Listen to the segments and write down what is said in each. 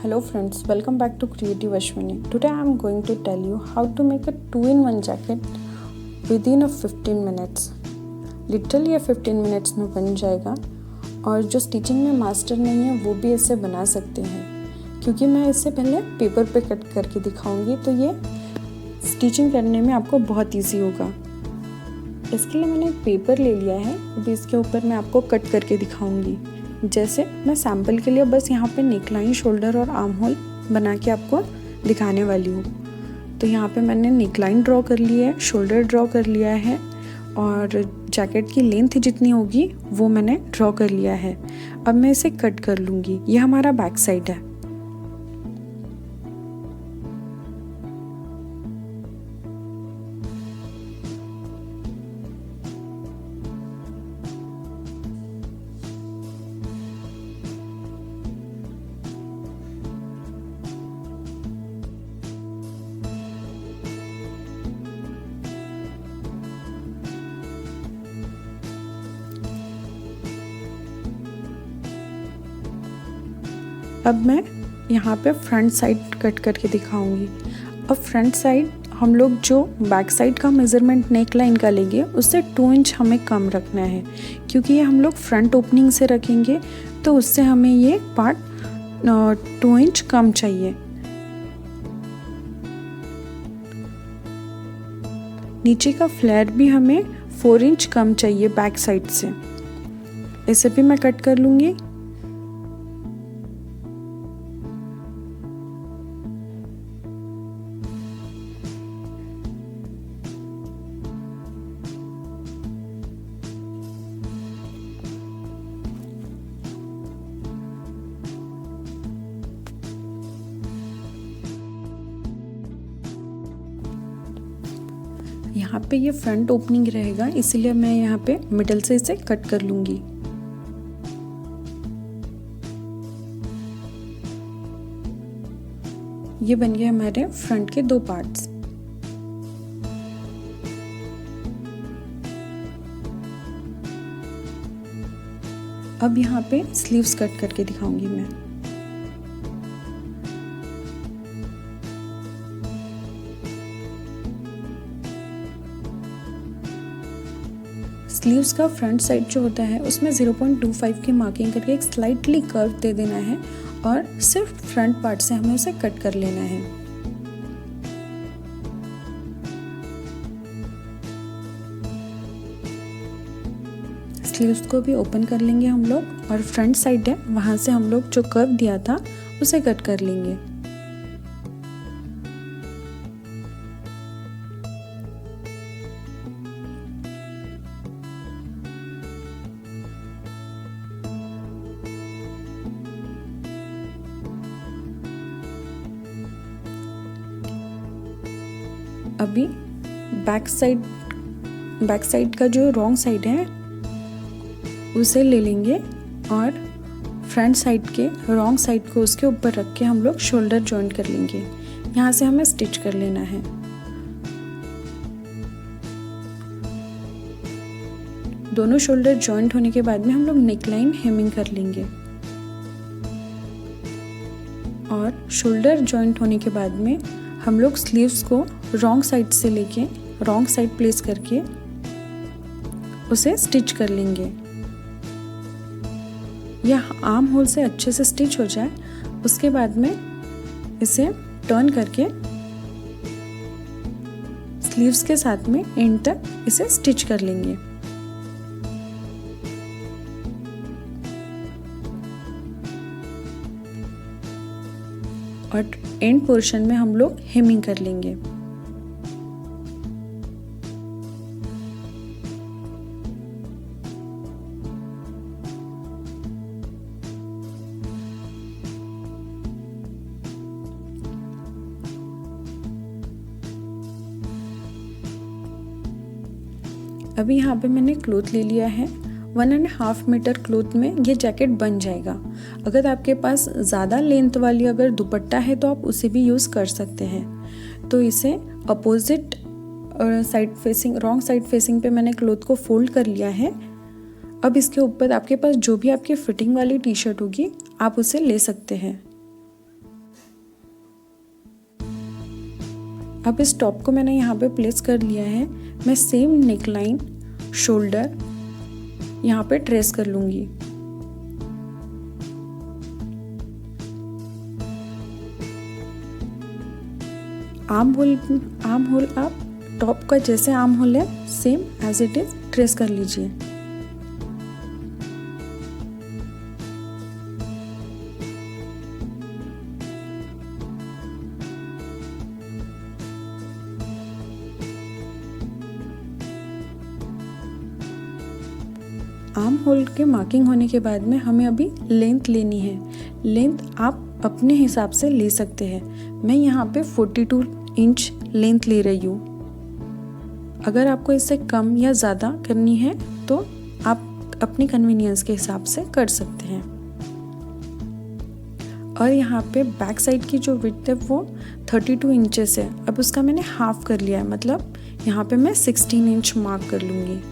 Hello friends, welcome back to Creative Ashwini. Today I am going to tell you how to make a 2-in-1 jacket within a 15 minutes. Literally ये 15 minutes में बन जाएगा और जो stitching में master नहीं है वो भी इसे बना सकते हैं, क्योंकि मैं इसे पहले पेपर पे कट करके दिखाऊंगी तो ये स्टिचिंग करने में आपको बहुत इजी होगा। इसके लिए मैंने एक पेपर ले लिया है, अभी इसके ऊपर मैं आपको कट करके दिखाऊंगी। जैसे मैं सैम्पल के लिए बस यहाँ पे नेकलाइन, शोल्डर और आर्म होल बना के आपको दिखाने वाली हूँ। तो यहाँ पे मैंने नेकलाइन ड्रॉ कर लिया है, शोल्डर ड्रॉ कर लिया है और जैकेट की लेंथ जितनी होगी वो मैंने ड्रॉ कर लिया है। अब मैं इसे कट कर लूँगी। ये हमारा बैक साइड है। अब मैं यहाँ पे फ्रंट साइड कट करके दिखाऊंगी। अब फ्रंट साइड हम लोग जो बैक साइड का मेज़रमेंट नेक लाइन का लेंगे उससे 2 इंच हमें कम रखना है, क्योंकि ये हम लोग फ्रंट ओपनिंग से रखेंगे तो उससे हमें ये पार्ट 2 इंच कम चाहिए। नीचे का फ्लेयर भी हमें 4 इंच कम चाहिए बैक साइड से। इसे भी मैं कट कर लूँगी। यहाँ पे ये फ्रंट ओपनिंग रहेगा, इसलिए मैं यहाँ पे मिडल से इसे कट कर लूँगी। ये बन गए हमारे फ्रंट के 2 पार्ट्स। अब यहाँ पे स्लीव्स कट करके दिखाऊंगी मैं। स्लीव्स का फ्रंट साइड जो होता है उसमें 0.25 की मार्किंग करके एक स्लाइटली कर्व दे देना है और सिर्फ फ्रंट पार्ट से हमें उसे कट कर लेना है। स्लीव्स को भी ओपन कर लेंगे हम लोग और फ्रंट साइड है वहां से हम लोग जो कर्व दिया था उसे कट कर लेंगे। अभी बैक साइड का जो रॉन्ग साइड है उसे ले लेंगे और फ्रंट साइड के रॉन्ग साइड को उसके ऊपर रख के हम लोग शोल्डर जॉइंट कर लेंगे। यहाँ से हमें स्टिच कर लेना है। दोनों शोल्डर जॉइंट होने के बाद में हम लोग नेकलाइन हेमिंग कर लेंगे और शोल्डर जॉइंट होने के बाद में हम लोग स्लीव्स को रॉन्ग साइड से लेके रॉन्ग साइड प्लेस करके उसे स्टिच कर लेंगे। यह आर्म होल से अच्छे से स्टिच हो जाए उसके बाद में इसे टर्न करके स्लीव्स के साथ में एंड तक इसे स्टिच कर लेंगे। और एंड पोर्शन में हम लोग हेमिंग कर लेंगे। अभी यहाँ पे मैंने क्लॉथ ले लिया है। 1.5 मीटर क्लॉथ में ये जैकेट बन जाएगा। अगर आपके पास ज़्यादा लेंथ वाली अगर दुपट्टा है तो आप उसे भी यूज़ कर सकते हैं। तो इसे opposite side facing, wrong side facing पे मैंने क्लॉथ को फोल्ड कर लिया है अब इसके ऊपर आपके पास जो भी आपकी फिटिंग वाली टी शर्ट होगी आप उसे ले सकते हैं। अब इस टॉप को मैंने यहाँ पे प्लेस कर लिया है। मैं सेम नेकलाइन, शोल्डर यहाँ पे ट्रेस कर लूँगी। आर्म होल आप टॉप का जैसे आर्म होल है same as it is trace कर लीजिए। आर्म होल के मार्किंग होने के बाद में हमें अभी लेंथ लेनी है। लेंथ आप अपने हिसाब से ले सकते हैं। मैं यहाँ पे 42 इंच लेंथ ले रही हूँ। अगर आपको इससे कम या ज़्यादा करनी है तो आप अपनी कन्वीनियंस के हिसाब से कर सकते हैं। और यहाँ पे बैक साइड की जो विड्थ है वो 32 इंचेस है। अब उसका मैंने हाफ कर लिया है, मतलब यहाँ पे मैं 16 इंच मार्क कर लूँगी।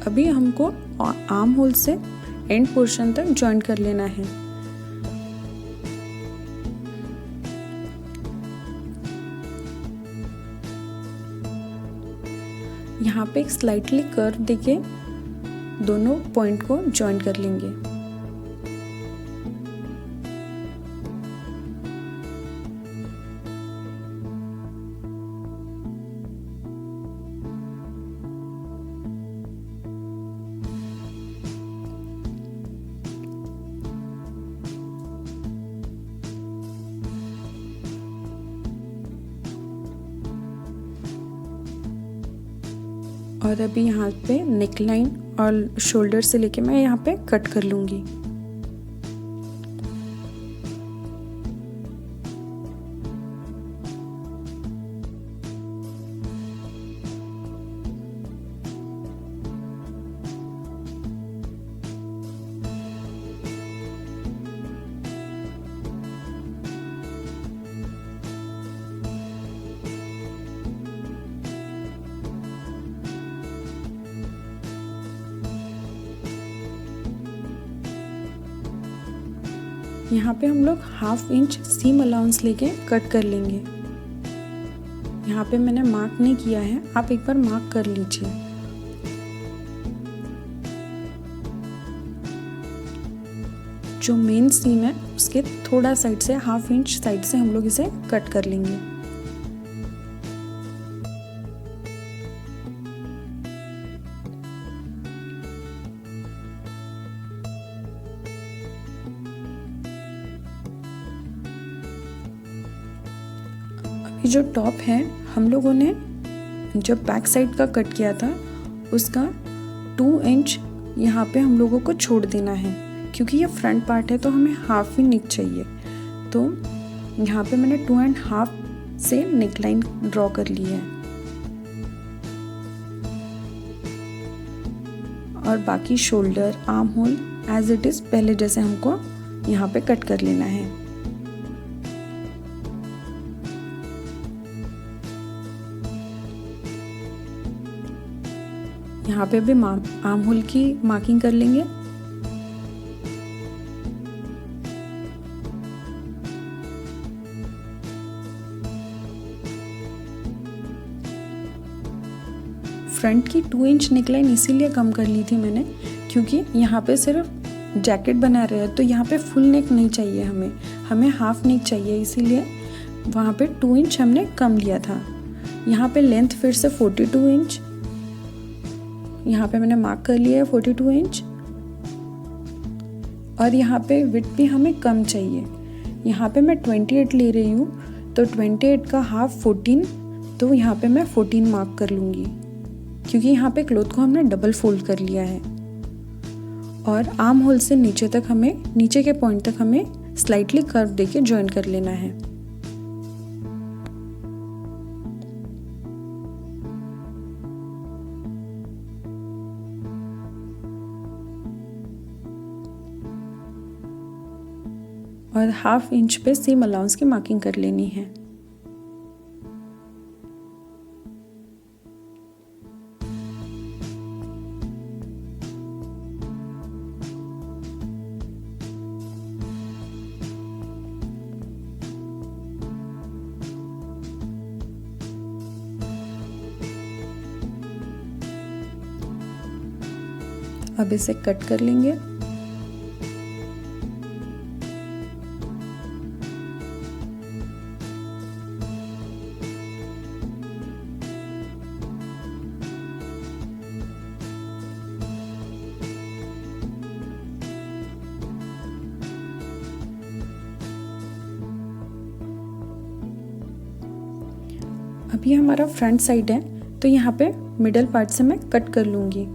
अभी हमको आर्म होल से एंड पोर्शन तक जॉइन कर लेना है। यहाँ पे एक स्लाइटली कर्व देके दोनों पॉइंट को जॉइन कर लेंगे। और अभी यहाँ पे नेक लाइन और शोल्डर से लेके मैं यहाँ पे कट कर लूँगी। यहाँ पे हम लोग ½ इंच सीम अलाउंस लेके कट कर लेंगे। यहाँ पे मैंने मार्क नहीं किया है, आप एक बार मार्क कर लीजिए। जो मेन सीम है उसके थोड़ा साइड से ½ इंच साइड से हम लोग इसे कट कर लेंगे। अभी जो टॉप है हम लोगों ने जब बैक साइड का कट किया था उसका 2 इंच यहाँ पे हम लोगों को छोड़ देना है, क्योंकि ये फ्रंट पार्ट है तो हमें ½ ही नेक चाहिए। तो यहाँ पे मैंने 2.5 से नेक लाइन ड्रॉ कर ली है और बाकी shoulder, arm hole as it is पहले जैसे हमको यहाँ पे कट कर लेना है। यहाँ पे भी आर्म होल की मार्किंग कर लेंगे। फ्रंट की 2 इंच नेकलाइन इसीलिए कम कर ली थी मैंने, क्योंकि यहाँ पे सिर्फ जैकेट बना रहे हैं तो यहाँ पे फुल नेक नहीं चाहिए, हमें हाफ नेक चाहिए, इसीलिए वहाँ पे 2 इंच हमने कम लिया था। यहाँ पे लेंथ फिर से 42 इंच, यहाँ पे मैंने मार्क कर लिया है 42 इंच। और यहाँ पे विड्थ भी हमें कम चाहिए। यहाँ पे मैं 28 ले रही हूँ तो 28 का हाफ 14, तो यहाँ पे मैं 14 मार्क कर लूँगी, क्योंकि यहाँ पे क्लोथ को हमने डबल फोल्ड कर लिया है। और आर्म होल से नीचे तक नीचे के पॉइंट तक हमें स्लाइटली कर्व देके ज्वाइन कर लेना है। और 1/2 इंच पे सीम अलाउंस की मार्किंग कर लेनी है। अब इसे कट कर लेंगे। अब ये हमारा फ्रंट साइड है, तो यहाँ पे मिडल पार्ट से मैं कट कर लूँगी।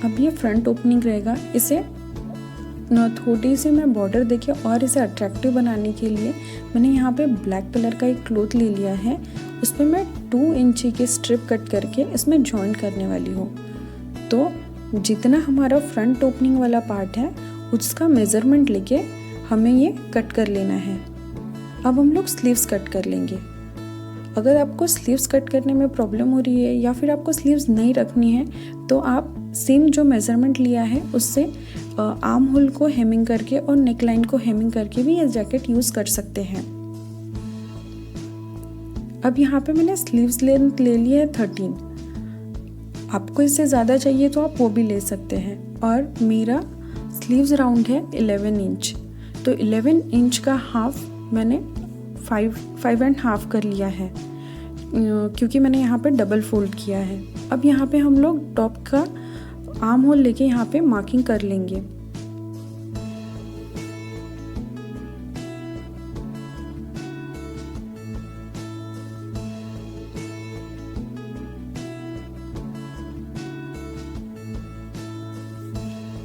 अब ये फ्रंट ओपनिंग रहेगा, इसे थोड़ी सी मैं बॉर्डर देके और इसे अट्रैक्टिव बनाने के लिए मैंने यहाँ पे ब्लैक कलर का एक क्लॉथ ले लिया है। उस पर मैं 2 इंच की स्ट्रिप कट करके इसमें जॉइन करने वाली हूँ। तो जितना हमारा फ्रंट ओपनिंग वाला पार्ट है उसका मेज़रमेंट लेके हमें ये कट कर लेना है। अब हम लोग स्लीव्स कट कर लेंगे। अगर आपको स्लीव्स कट करने में प्रॉब्लम हो रही है या फिर आपको स्लीव्स नहीं रखनी है तो आप सेम जो मेज़रमेंट लिया है उससे आर्म होल को हेमिंग करके और नेक लाइन को हेमिंग करके भी ये जैकेट यूज़ कर सकते हैं। अब यहाँ पे मैंने स्लीव्स लेंथ ले ली है 13। आपको इससे ज़्यादा चाहिए तो आप वो भी ले सकते हैं। और मेरा स्लीव्स राउंड है 11 इंच, तो 11 इंच का हाफ मैंने 5.5 कर लिया है, क्योंकि मैंने यहाँ पे डबल फोल्ड किया है। अब यहाँ पे हम लोग टॉप का आर्म होल लेके यहाँ पे मार्किंग कर लेंगे।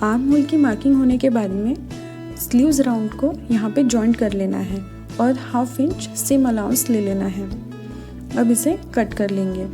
आर्म होल की मार्किंग होने के बाद में स्लीव्स राउंड को यहाँ पे जॉइंट कर लेना है और 1/2 इंच सीम अलाउंस ले लेना है। अब इसे कट कर लेंगे।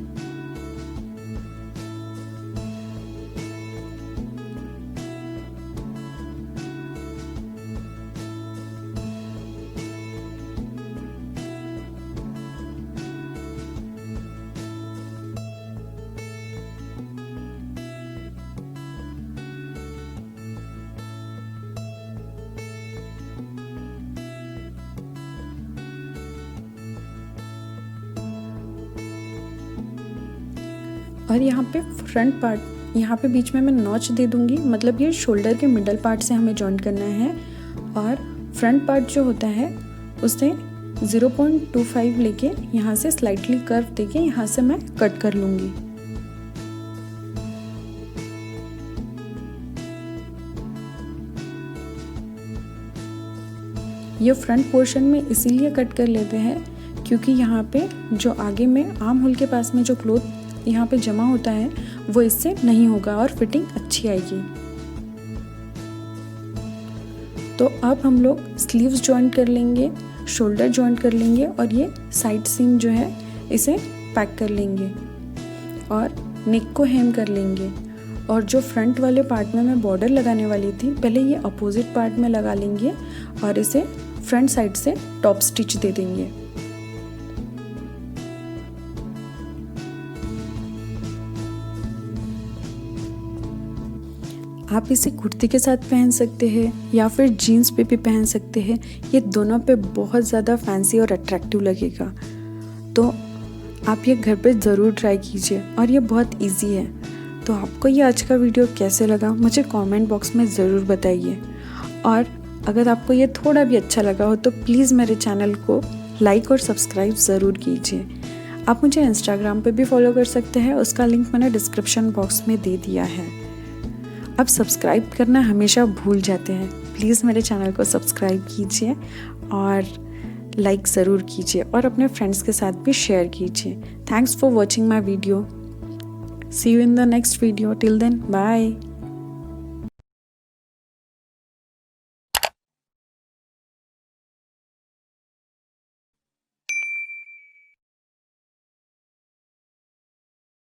और यहाँ पे फ्रंट पार्ट, यहाँ पे बीच में मैं नॉच दे दूँगी, मतलब ये शोल्डर के मिडल पार्ट से हमें जॉइन करना है। और फ्रंट पार्ट जो होता है उसे 0.25 लेके यहाँ से स्लाइटली कर्व देके यहाँ से मैं कट कर लूँगी। ये फ्रंट पोर्शन में इसीलिए कट कर लेते हैं क्योंकि यहाँ पे जो आगे में आर्म होल के पास में जो क्लॉथ यहाँ पे जमा होता है वो इससे नहीं होगा और फिटिंग अच्छी आएगी। तो अब हम लोग स्लीव्स जॉइंट कर लेंगे, शोल्डर जॉइंट कर लेंगे और ये साइड सीम जो है इसे पैक कर लेंगे और नेक को हेम कर लेंगे। और जो फ्रंट वाले पार्ट में मैं बॉर्डर लगाने वाली थी, पहले ये अपोजिट पार्ट में लगा लेंगे और इसे फ्रंट साइड से टॉप स्टिच दे देंगे। आप इसे कुर्ती के साथ पहन सकते हैं या फिर जीन्स पे भी पहन सकते हैं। ये दोनों पे बहुत ज़्यादा फैंसी और अट्रैक्टिव लगेगा। तो आप ये घर पे ज़रूर ट्राई कीजिए और ये बहुत इजी है। तो आपको ये आज का वीडियो कैसे लगा मुझे कमेंट बॉक्स में ज़रूर बताइए। और अगर आपको ये थोड़ा भी अच्छा लगा हो तो प्लीज़ मेरे चैनल को लाइक और सब्सक्राइब ज़रूर कीजिए। आप मुझे इंस्टाग्राम पे भी फॉलो कर सकते हैं, उसका लिंक मैंने डिस्क्रिप्शन बॉक्स में दे दिया है। आप सब्सक्राइब करना हमेशा भूल जाते हैं, प्लीज़ मेरे चैनल को सब्सक्राइब कीजिए और लाइक ज़रूर कीजिए और अपने फ्रेंड्स के साथ भी शेयर कीजिए। Thanks for watching my video. See you in the next video. Till then bye.